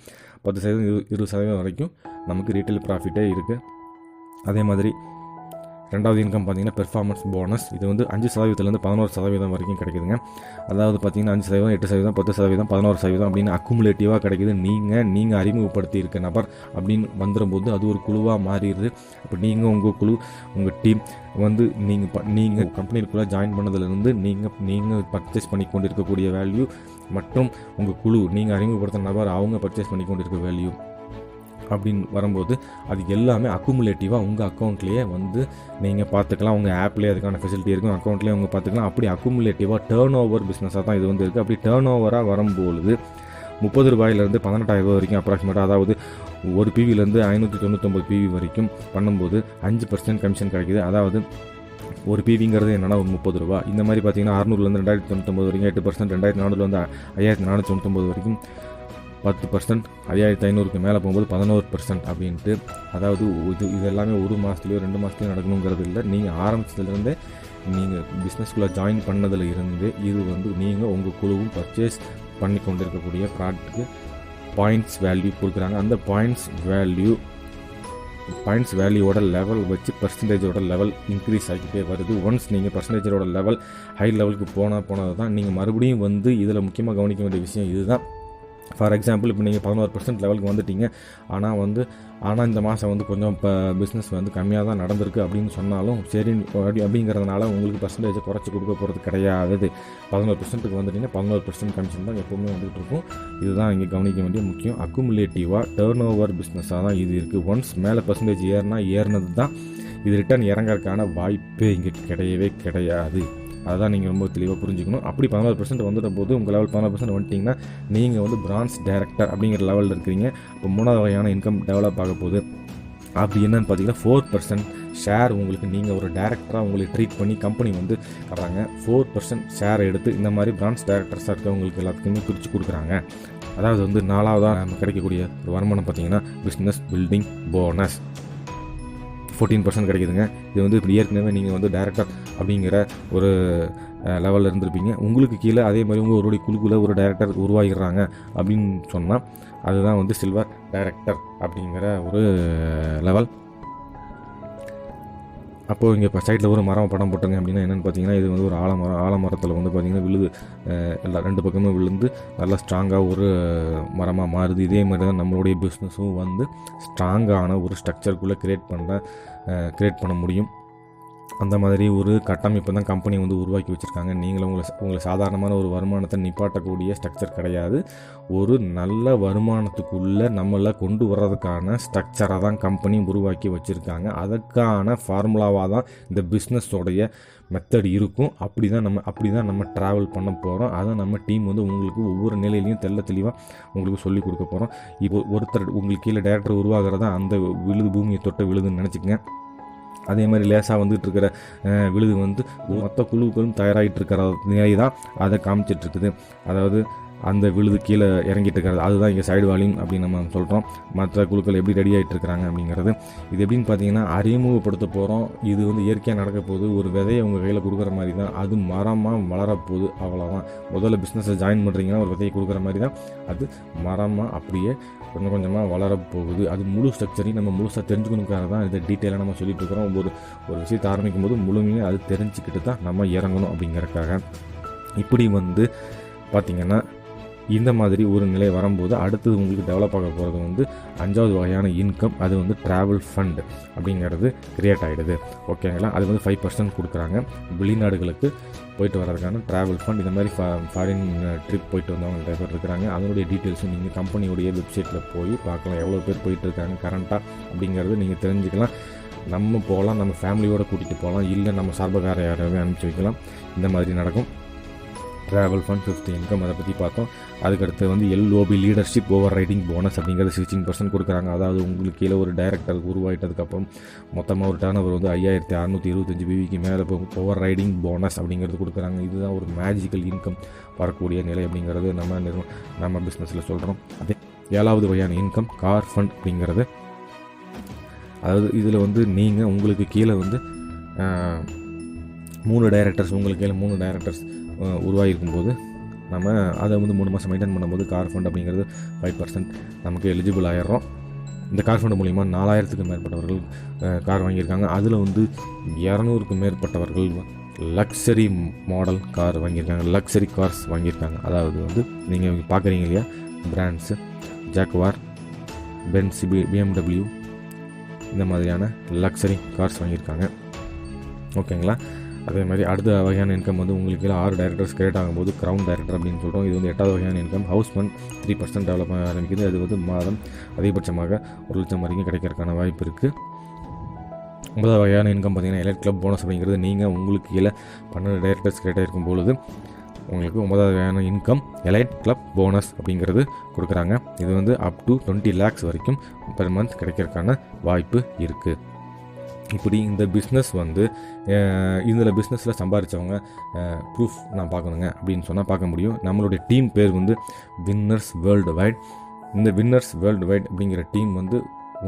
Speaker 1: 10% 20% வரைக்கும் நமக்கு ரீட்டைல் ப்ராஃபிட்டே இருக்குது. அதே மாதிரி ரெண்டாவது இன்கம் பார்த்தீங்கன்னா பெர்ஃபார்மன்ஸ் போனஸ். இது வந்து 5% 11% வரைக்கும் கிடைக்குதுங்க. அதாவது பார்த்தீங்கன்னா 5%, 8%, 10%, 11% அப்படின்னு அக்குமுலேட்டிவாக கிடைக்குது. நீங்கள் அறிமுகப்படுத்தி இருக்க நபர் அப்படின்னு வந்துடும்போது அது ஒரு குழுவாக மாறிடுது. இப்போ நீங்கள் உங்கள் குழு, உங்கள் டீம் வந்து நீங்கள் கம்பெனிக்குள்ளே ஜாயின் பண்ணதுலேருந்து நீங்கள் பர்ச்சேஸ் பண்ணி கொண்டு இருக்கக்கூடிய வேல்யூ மற்றும் உங்கள் குழு நீங்கள் அறிமுகப்படுத்த நபர் அவங்க பர்ச்சேஸ் பண்ணி கொண்டு இருக்க வேல்யூ அப்படின்னு வரும்போது அது எல்லாமே அக்குமுலேட்டிவாக உங்கள் அக்கௌண்ட்லேயே வந்து நீங்கள் பார்த்துக்கலாம். உங்கள் ஆப்லேயே அதுக்கான ஃபெசிலிட்டி இருக்கும், அக்கௌண்ட்லேயே அவங்க பார்த்துக்கலாம். அப்படி அக்குமுலேட்டிவாக டேர்ன் ஓவர் பிஸ்னஸாக தான் இது வந்து இருக்குது. அப்படி டேர்ன் ஓவராக வரும்பொழுது 30 ரூபாயிலேருந்து 18,000 வரைக்கும் அப்ராக்சிமேட்டாக, அதாவது ஒரு பிவிலேருந்து 599 பிவி வரைக்கும் பண்ணும்போது 5% கமிஷன் கிடைக்குது. அதாவது ஒரு பிவிங்கிறது என்னென்னா ஒரு 30 ரூபா. இந்த மாதிரி பார்த்தீங்கன்னா 600லேருந்து 2099 வரைக்கும் 8%, 2400லேருந்து 5499 வரைக்கும் 10%, 5500க்கு மேலே போகும்போது 11% அப்படின்ட்டு. அதாவது இது எல்லாமே ஒரு மாதத்துலையோ 2 மாதத்துலையோ நடக்கணுங்கிறது இல்லை. நீங்கள் ஆரம்பித்ததுலேருந்தே நீங்கள் பிஸ்னஸ்குள்ளே ஜாயின் பண்ணதில் இருந்து இது வந்து நீங்கள் உங்கள் குழுவும் பர்ச்சேஸ் பண்ணி கொண்டு இருக்கக்கூடிய ப்ராடக்ட்டுக்கு பாயிண்ட்ஸ் வேல்யூ கொடுக்குறாங்க. அந்த பாயிண்ட்ஸ் வேல்யூவோட லெவல் வச்சு பர்சன்டேஜோட லெவல் இன்க்ரீஸ் ஆகிக்கிட்டே வருது. ஒன்ஸ் நீங்கள் பர்சன்டேஜோட லெவல் ஹை லெவலுக்கு போனது தான் நீங்கள் மறுபடியும் வந்து இதில் முக்கியமாக கவனிக்க வேண்டிய விஷயம் இதுதான். ஃபார் எக்ஸாம்பிள் இப்போ நீங்கள் 11% லெவலுக்கு வந்துட்டீங்க, ஆனால் இந்த மாதம் வந்து கொஞ்சம் இப்போ பிஸ்னஸ் வந்து கம்மியாக தான் நடந்திருக்கு அப்படின்னு சொன்னாலும் சரி அப்படிங்கிறதுனால உங்களுக்கு பர்சன்டேஜை குறைச்சி கொடுக்க போகிறது கிடையாது. 11%க்கு வந்துட்டீங்க, 11% கமிஷன் தான் எப்போவுமே வந்துகிட்டு இருக்கும். இதுதான் இங்கே கவனிக்க வேண்டிய முக்கியம். அக்குமுலேட்டிவாக டர்ன் ஓவர் பிஸ்னஸாக தான் இது இருக்குது. ஒன்ஸ் மேலே பர்சன்டேஜ் ஏறினது தான் இது ரிட்டர்ன் இறங்கறதுக்கான வாய்ப்பே இங்கே கிடையவே கிடையாது. அதுதான் நீங்கள் ரொம்ப தெளிவாக புரிஞ்சுக்கணும். அப்படி 14% வந்துட்ட போது உங்கள் லெவல் 14% வந்துட்டிங்கன்னா நீங்கள் வந்து பிரான்ச் டைரக்டர் அப்படிங்கிற லெவலில் இருக்கிறீங்க. இப்போ 3வது வகையான இன்கம் டெவலப் ஆக போகுது. அப்படி என்னன்னு பார்த்தீங்கன்னா 4% ஷேர் உங்களுக்கு நீங்கள் ஒரு டைரக்டராக உங்களுக்கு ட்ரீட் பண்ணி கம்பெனி வந்து தர்றாங்க. 4% ஷேர் எடுத்து இந்த மாதிரி பிரான்ச் டைரக்டர்ஸாக இருக்கவங்களுக்கு எல்லாத்துக்குமே பிரித்து கொடுக்குறாங்க. அதாவது வந்து 4வதாக நம்ம கிடைக்கக்கூடிய ஒரு வருமானம் பார்த்தீங்கன்னா பிஸ்னஸ் பில்டிங் போனஸ் 14% கிடைக்குதுங்க. இது வந்து இப்படி ஏற்கனவே நீங்கள் வந்து டைரக்டர் அப்படிங்கிற ஒரு லெவலில் இருந்திருப்பீங்க. உங்களுக்கு கீழே அதே மாதிரி உங்களுடைய குழுக்குள்ளே ஒரு டைரக்டர் உருவாகிடுறாங்க அப்படின்னு சொன்னால் அதுதான் வந்து சில்வர் டைரக்டர் அப்படிங்கிற ஒரு லெவல். அப்போது இங்கே இப்போ சைடில் ஒரு மரம் படம் போட்டுங்க அப்படின்னா என்னென்னு பார்த்தீங்கன்னா இது வந்து ஒரு ஆலமரத்தில் வந்து பார்த்திங்கன்னா விழுது எல்லா 2 பக்கமும் விழுந்து நல்லா ஸ்ட்ராங்காக ஒரு மரமாக மாறுது. இதே மாதிரி தான் நம்மளுடைய பிஸ்னஸும் வந்து ஸ்ட்ராங்கான ஒரு ஸ்ட்ரக்சருக்குள்ளே க்ரியேட் பண்ண முடியும். அந்த மாதிரி ஒரு கட்டமைப்பு தான் கம்பெனி வந்து உருவாக்கி வச்சுருக்காங்க. நீங்களும் உங்களை சாதாரணமான ஒரு வருமானத்தை நிப்பாட்டக்கூடிய ஸ்ட்ரக்சர் கிடையாது. ஒரு நல்ல வருமானத்துக்குள்ளே நம்மளை கொண்டு வர்றதுக்கான ஸ்ட்ரக்சரை தான் கம்பெனி உருவாக்கி வச்சுருக்காங்க. அதற்கான ஃபார்முலாவாக தான் இந்த பிஸ்னஸோடைய மெத்தட் இருக்கும். அப்படி தான் நம்ம ட்ராவல் பண்ண போகிறோம். அதை நம்ம டீம் வந்து உங்களுக்கு ஒவ்வொரு நிலையிலையும் தெளிவாக உங்களுக்கு சொல்லிக் கொடுக்க போகிறோம். இப்போ ஒருத்தர் உங்களுக்கு கீழே டைரக்டர் உருவாகிறதா அந்த பூமியை தொட்ட விழுதுன்னு நினச்சிக்கங்க. அதே மாதிரி லேசாக வந்துட்டு இருக்கிற விழுது வந்து மொத்த குழுக்களும் தயாராகிட்டு இருக்கிற நிலை தான் அதை காமிச்சிட்ருக்குது. அதாவது அந்த விழுது கீழே இறங்கிட்டு இருக்கிறது அதுதான் இங்கே சைடு வாலிங் அப்படின்னு நம்ம சொல்கிறோம். மற்ற குழுக்கள் எப்படி ரெடி ஆகிட்டு இருக்கிறாங்க அப்படிங்கிறது இது எப்படின்னு பார்த்தீங்கன்னா அறிமுகப்படுத்த போகிறோம். இது வந்து இயற்கையாக நடக்க போகுது. ஒரு விதையை உங்கள் கையில் கொடுக்குற மாதிரி தான் அது மரமாக வளரப்போகுது. அவ்வளோதான். முதல்ல பிஸ்னஸை ஜாயின் பண்ணுறீங்கன்னா ஒரு விதையை கொடுக்குற மாதிரி தான் அது மரமாக அப்படியே கொஞ்சம் கொஞ்சமாக வளரப்போகுது. அது முழு ஸ்ட்ரக்சரையும் நம்ம முழுசாக தெரிஞ்சுக்கணுக்காக தான் இதை டீட்டெயிலாக நம்ம சொல்லிட்டு இருக்கிறோம். ஒரு விஷயத்தை ஆரம்பிக்கும் போது முழுமையாக அது தெரிஞ்சுக்கிட்டு தான் நம்ம இறங்கணும் அப்படிங்கிறதுக்காக. இப்படி வந்து பார்த்திங்கன்னா இந்த மாதிரி ஒரு நிலை வரும்போது அடுத்தது உங்களுக்கு டெவலப் ஆக போகிறது வந்து 5வது வகையான இன்கம். அது வந்து ட்ராவல் ஃபண்ட் அப்படிங்கிறது க்ரியேட் ஆகிடுது. ஓகேங்களா? அது வந்து 5% கொடுக்குறாங்க. வெளிநாடுகளுக்கு போயிட்டு வர்றதுக்கான ட்ராவல் ஃபண்ட். இந்த மாதிரி ஃபாரின் ட்ரிப் போயிட்டு வந்தவங்க நிறைய பேர் இருக்கிறாங்க. அதனுடைய டீட்டெயில்ஸும் நீங்கள் கம்பெனியுடைய வெப்சைட்டில் போய் பார்க்கலாம். எவ்வளோ பேர் போயிட்டு இருக்காங்க கரண்ட்டாக அப்படிங்கிறது நீங்கள் தெரிஞ்சுக்கலாம். நம்ம போகலாம், நம்ம ஃபேமிலியோடு கூட்டிகிட்டு போகலாம், இல்லை நம்ம சார்பகார யாராவது அனுப்பிச்சி வைக்கலாம். இந்த மாதிரி நடக்கும். ட்ராவல் ஃபண்ட் 5th இன்கம் அதை பற்றி பார்த்தோம். அதுக்கடுத்து வந்து LOB leadership over riding bonus அப்படிங்கிறது 16% கொடுக்குறாங்க. அதாவது உங்களுக்கு கீழே ஒரு டைரக்டர் உருவாயிட்டதுக்கப்புறம் மொத்தமாக ஒரு டர்ன் ஓவர் வந்து 5625 BVக்கு மேலே ஓவர் ரைடிங் போனஸ் அப்படிங்கிறது கொடுக்குறாங்க. இதுதான் ஒரு மேஜிக்கல் இன்கம் வரக்கூடிய நிலை அப்படிங்கிறது நம்ம பிஸ்னஸில் சொல்கிறோம். அதே 7வது வகையான இன்கம் கார் ஃபண்ட் அப்படிங்கிறது. அதாவது இதில் வந்து நீங்கள் உங்களுக்கு கீழே வந்து 3 டைரக்டர்ஸ் உங்களுக்கு கீழே 3 டைரக்டர்ஸ் உருவாகிருக்கும் போது நம்ம அதை வந்து 3 மாதம் மெயின்டைன் பண்ணும்போது கார் ஃபண்ட் அப்படிங்கிறது 5% நமக்கு எலிஜிபிள் ஆகிடுறோம். இந்த கார் ஃபண்ட் மூலிமா 4000க்கு மேற்பட்டவர்கள் கார் வாங்கியிருக்காங்க. அதில் வந்து 200க்கு மேற்பட்டவர்கள் லக்ஸரி மாடல் கார் வாங்கியிருக்காங்க, லக்ஸரி கார்ஸ் வாங்கியிருக்காங்க. அதாவது வந்து நீங்கள் பார்க்குறீங்க இல்லையா, பிராண்ட்ஸு ஜாக்வார், பென்ஸ், BMW இந்த மாதிரியான லக்ஸரி கார்ஸ் வாங்கியிருக்காங்க. ஓகேங்களா? அதே மாதிரி அடுத்த வகையான இன்கம் வந்து உங்களுக்கு 6 டைரக்டர்ஸ் கிரியேட் ஆகும்போது க்ரௌன் டைரக்டர் அப்படின்னு சொல்கிறோம். இது வந்து 8வது வகையான இன்கம். ஹவுஸ் ஃபண்ட் 3% டெவலப் ஆரம்பிக்குது. அது வந்து மாதம் அதிகபட்சமாக 1 லட்சம் வரைக்கும் கிடைக்கிறதுக்கான வாய்ப்பு இருக்குது. 9வது வகையான இன்கம் பார்த்திங்கன்னா எலைட் கிளப் போனஸ் அப்படிங்கிறது. நீங்கள் உங்களுக்கு கீழே 12 டைரக்டர்ஸ் கிரியேட் ஆகிருக்கும் பொழுது உங்களுக்கு 9வது வகையான இன்கம் எலைட் கிளப் போனஸ் அப்படிங்கிறது கொடுக்குறாங்க. இது வந்து அப் டு 20 lakhs வரைக்கும் பெர் மந்த் கிடைக்கிறதுக்கான வாய்ப்பு இருக்குது. இப்படி இந்த பிஸ்னஸ் வந்து இதில் பிஸ்னஸில் சம்பாதிச்சவங்க ப்ரூஃப் நான் பார்க்கணுங்க அப்படின்னு சொன்னால் பார்க்க முடியும். நம்மளுடைய டீம் பேர் வந்து வின்னர்ஸ் வேர்ல்டு வைட். இந்த வின்னர்ஸ் வேர்ல்டு வைட் அப்படிங்கிற டீம் வந்து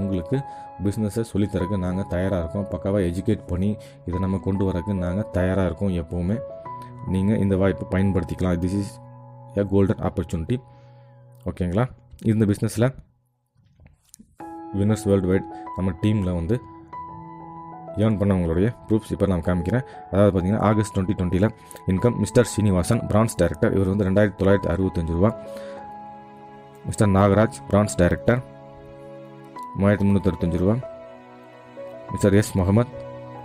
Speaker 1: உங்களுக்கு பிஸ்னஸை சொல்லித்தரக்கு நாங்கள் தயாராக இருக்கோம். பக்காவாக எஜுகேட் பண்ணி இதை நம்ம கொண்டு வரக்கு நாங்கள் தயாராக இருக்கோம். எப்போவுமே நீங்கள் இந்த வாய்ப்பை பயன்படுத்திக்கலாம். This is a golden opportunity. ஓகேங்களா? இந்த பிஸ்னஸில் வின்னர்ஸ் வேர்ல்டு வைட் நம்ம டீமில் வந்து ஏர்ன் பண்ணவங்களுடைய ப்ரூஃப்ஸ் இப்போ நான் காமிக்கிறேன். அதாவது பார்த்தீங்கன்னா August 2020 income mister Srinivasan France director, இவர் வந்து 2965 ரூபா. மிஸ்டர் நாகராஜ் பிரான்ஸ் டைரக்டர் 3365 ரூபா. Mr S Mohammed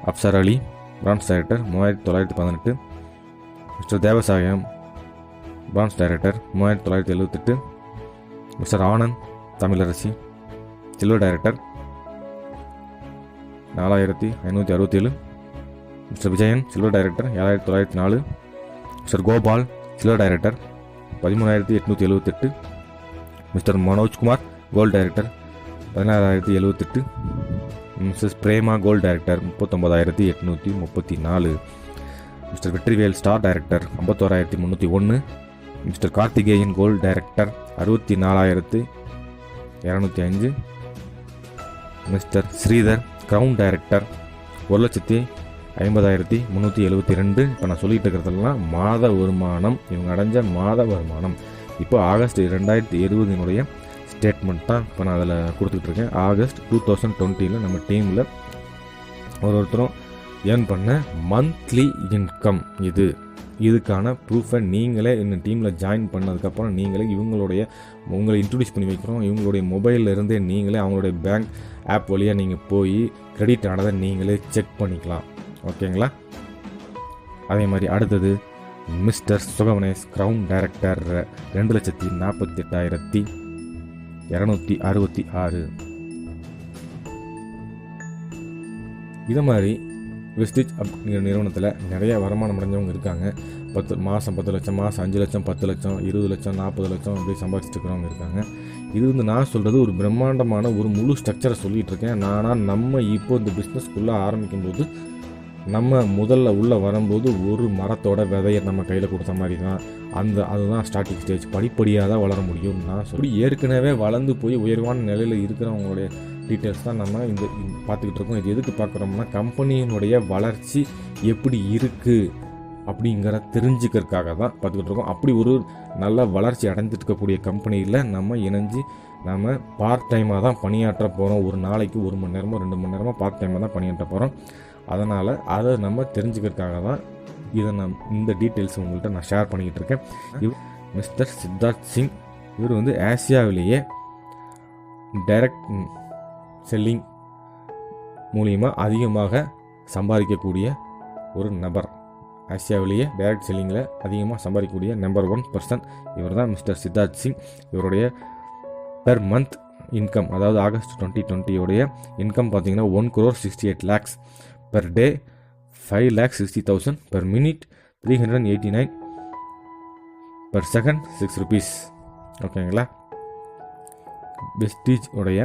Speaker 1: Afsar Ali bronze director 3918. Mr Devasayam bronze director 3978. Mr Anand Tamilarasi silver director 4567. Mr Vijayan silver director 7904. Mr Gopal silver director 13878. Mr Manojkumar gold director 16078. Mrs Prema gold director 39834. Mr Vetrivel star director 51301. Mr Karthikeyan gold director 64205. Mr Sridhar crown director 1,50,372. இப்போ நான் சொல்லிட்டு இருக்கிறதெல்லாம் மாத வருமானம், இவங்க அடைஞ்ச மாத வருமானம். இப்போ ஆகஸ்ட் 2020 ஸ்டேட்மெண்ட் தான் இப்போ நான் அதில் கொடுத்துட்ருக்கேன். ஆகஸ்ட் 2020 நம்ம டீமில் ஒருத்தரும் ஏர்ன் பண்ண மந்த்லி இன்கம் இதுக்கான ப்ரூஃபை நீங்களே இந்த டீமில் ஜாயின் பண்ணதுக்கப்புறம் நீங்களே உங்களை இன்ட்ரடியூஸ் பண்ணி வைக்கிறோம். இவங்களுடைய மொபைலில் இருந்தே நீங்களே அவங்களுடைய பேங்க் ஆப் வழியாக நீங்கள் போய் கிரெடிட் ஆனதை நீங்களே செக் பண்ணிக்கலாம். ஓகேங்களா? அதே மாதிரி அடுத்தது மிஸ்டர் சுகவனேஷ் கிரவுன் டைரக்டர் 2,48,266. இது மாதிரி வெஸ்டிஜ் அப்படிங்கிற நிறுவனத்தில் நிறைய வருமானம் அடைஞ்சவங்க இருக்காங்க. மாதம் 10 லட்சம், மாதம் 5 லட்சம், 10 லட்சம், 20 லட்சம், 40 லட்சம் அப்படி சம்பாதிச்சுட்டு இருக்கிறவங்க இருக்காங்க. இது வந்து நான் சொல்கிறது ஒரு பிரம்மாண்டமான ஒரு முழு ஸ்ட்ரக்சரை சொல்லிகிட்டு இருக்கேன். நம்ம இப்போ இந்த பிஸ்னஸ்க்குள்ளே ஆரம்பிக்கும்போது நம்ம முதல்ல உள்ளே வரும்போது ஒரு மரத்தோட விதையை நம்ம கையில் கொடுத்த மாதிரி தான். அதுதான் ஸ்டார்டிங் ஸ்டேஜ். படிப்படியாக தான் வளர முடியும். நான் சொல்லி ஏற்கனவே வளர்ந்து போய் உயர்வான நிலையில் இருக்கிறவங்களுடைய டீட்டெயில்ஸ் தான் நம்ம இந்த பார்த்துக்கிட்டு இருக்கோம். இது எதுக்கு பார்க்குறோம்னா கம்பெனியினுடைய வளர்ச்சி எப்படி இருக்குது அப்படிங்கிற தெரிஞ்சுக்கிறதுக்காக தான் பார்த்துக்கிட்டு இருக்கோம். அப்படி ஒரு நல்ல வளர்ச்சி அடைஞ்சிட்டு இருக்கக்கூடிய கம்பெனியில் நம்ம இணைஞ்சு நம்ம பார்ட் டைமாக தான் பணியாற்ற போகிறோம். ஒரு நாளைக்கு 1 மணி நேரமோ 2 மணி நேரமோ பார்ட் டைமாக தான் பணியாற்ற போகிறோம். அதனால் அதை நம்ம தெரிஞ்சுக்கிறதுக்காக தான் இதை இந்த டீட்டெயில்ஸ் உங்கள்கிட்ட நான் ஷேர் பண்ணிக்கிட்டு இருக்கேன். மிஸ்டர் சித்தார்த் சிங், இவர் வந்து ஆசியாவிலேயே டைரக்ட் செல்லிங் மூலியமாக அதிகமாக சம்பாதிக்கக்கூடிய ஒரு நபர். ஆசியாவிலேயே டைரக்ட் செல்லிங்கில் அதிகமாக சம்பாதிக்கக்கூடிய நம்பர் 1 பர்சன் இவர் தான் மிஸ்டர் சித்தார்த் சிங். இவருடைய பெர் மந்த் இன்கம், அதாவது ஆகஸ்ட் 2020 இன்கம் பார்த்தீங்கன்னா 1,68 lakhs, per day 5,60,000, per minute 389, per second 6 rupees. ஓகேங்களா? வெஸ்டீஜ் உடைய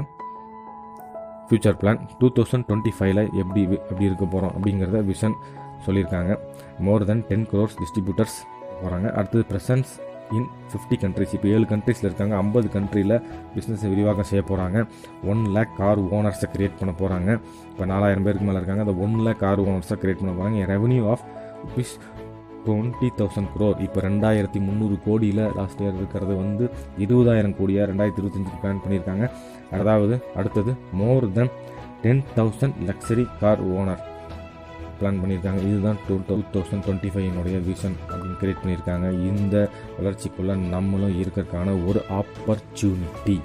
Speaker 1: ஃபியூச்சர் பிளான் 2025 எப்படி இருக்க போகிறோம் அப்படிங்கிறத விஷன் சொல்லியிருக்காங்க. மோர் தென் 10 crores டிஸ்ட்ரிபியூட்டர்ஸ் போகிறாங்க. அடுத்தது ப்ரெசன்ஸ் இன் 50 countries. இப்போ 7 countries இருக்காங்க. 50 countryயில் பிஸ்னஸை விரிவாக்கம் செய்ய போகிறாங்க. 1 lakh கார் ஓனர்ஸை கிரியேட் பண்ண போகிறாங்க. இப்போ 4000 பேருக்கு மேலே இருக்காங்க. அந்த 1 lakh கார் ஓனர்ஸை கிரியேட் பண்ண போகிறாங்க. Revenue of ₹20,000 crore. இப்போ 2,300 கோடியில் லாஸ்ட் இயர் இருக்கிறது வந்து 20,000 கோடியாக 2025 பிளான் பண்ணியிருக்காங்க. அடுத்தது மோர் தென் 10,000 லக்ஸரி கார் ஓனர் பிளான் பண்ணியிருக்காங்க. இதுதான் 2025 விஷன் அப்படின்னு கிரியேட் பண்ணியிருக்காங்க. இந்த வளர்ச்சிக்குள்ளே நம்மளும் இருக்கிறதுக்கான ஒரு ஆப்பர்ச்சுனிட்டி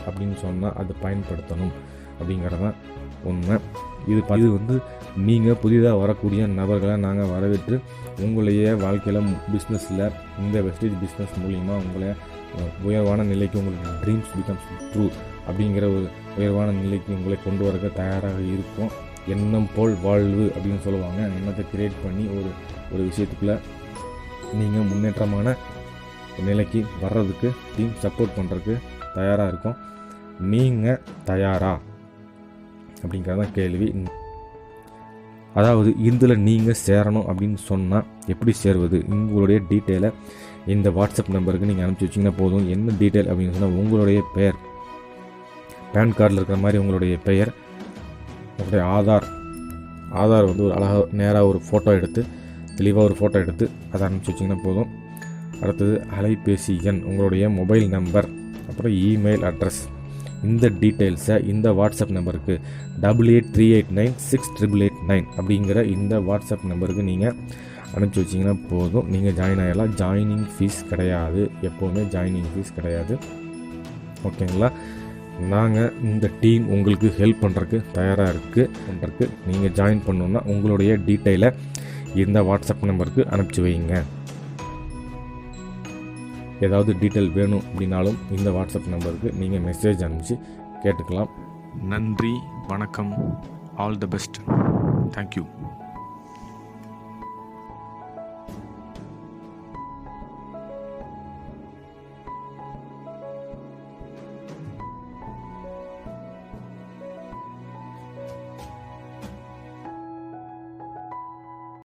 Speaker 1: அப்படின்னு சொன்னால் அதை பயன்படுத்தணும் அப்படிங்கிறதான் உண்மை. இது வந்து நீங்கள் புதிதாக வரக்கூடிய நபர்களை நாங்கள் வரவேற்று உங்களைய வாழ்க்கையில் பிஸ்னஸில் இந்த வெஸ்டேஜ் பிஸ்னஸ் மூலிமா உங்களை உயர்வான நிலைக்கு உங்களுக்கு ட்ரீம்ஸ் பிகம்ஸ் ட்ரூ அப்படிங்கிற ஒரு உயர்வான நிலைக்கு உங்களை கொண்டு வரக்க தயாராக இருக்கும். எண்ணம் போல் வாழ்வு அப்படின்னு சொல்லுவாங்க. எண்ணத்தை கிரியேட் பண்ணி ஒரு விஷயத்துக்குள்ளே நீங்கள் முன்னேற்றமான நிலைக்கு வர்றதுக்கு டீம் சப்போர்ட் பண்ணுறதுக்கு தயாராக இருக்கும். நீங்கள் தயாரா அப்படிங்கிறதான் கேள்வி. அதாவது இதில் நீங்கள் சேரணும் அப்படின்னு சொன்னால் எப்படி சேருவது? உங்களுடைய டீட்டெயிலை இந்த வாட்ஸ்அப் நம்பருக்கு நீங்கள் அனுப்பிச்சி வச்சிங்கன்னா போதும். என்ன டீட்டெயில் அப்படின்னு சொன்னால் உங்களுடைய பெயர், பேன் கார்டில் இருக்கிற மாதிரி உங்களுடைய பெயர், உங்களுடைய ஆதார் வந்து ஒரு அழகாக நேராக ஒரு ஃபோட்டோ எடுத்து தெளிவாக ஒரு ஃபோட்டோ எடுத்து அதை அனுப்பிச்சி வச்சிங்கன்னா போதும். அடுத்தது அலைபேசி எண், உங்களுடைய மொபைல் நம்பர் அப்புறம் இமெயில் அட்ரஸ். இந்த டீட்டெயில்ஸை இந்த வாட்ஸ்அப் நம்பருக்கு 8838968889 அப்படிங்கிற இந்த வாட்ஸ்அப் நம்பருக்கு நீங்கள் அனுப்பிச்சி வச்சிங்கன்னா போதும். நீங்கள் ஜாயின் ஆகிடலாம். ஜாயினிங் ஃபீஸ் கிடையாது, எப்போவுமே ஜாயினிங் ஃபீஸ் கிடையாது. ஓகேங்களா? நாங்கள் இந்த டீம் உங்களுக்கு ஹெல்ப் பண்ணுறதுக்கு தயாராக இருக்குது. நீங்கள் ஜாயின் பண்ணணுன்னா உங்களுடைய டீட்டெயிலை இந்த வாட்ஸ்அப் நம்பருக்கு அனுப்பிச்சி வைங்க. ஏதாவது டீட்டெயில் வேணும் அப்படின்னாலும் இந்த வாட்ஸ்அப் நம்பருக்கு நீங்கள் மெசேஜ் அனுப்பிச்சு கேட்டுக்கலாம்.
Speaker 3: நன்றி, வணக்கம், ஆல் தி பெஸ்ட், தேங்க்யூ.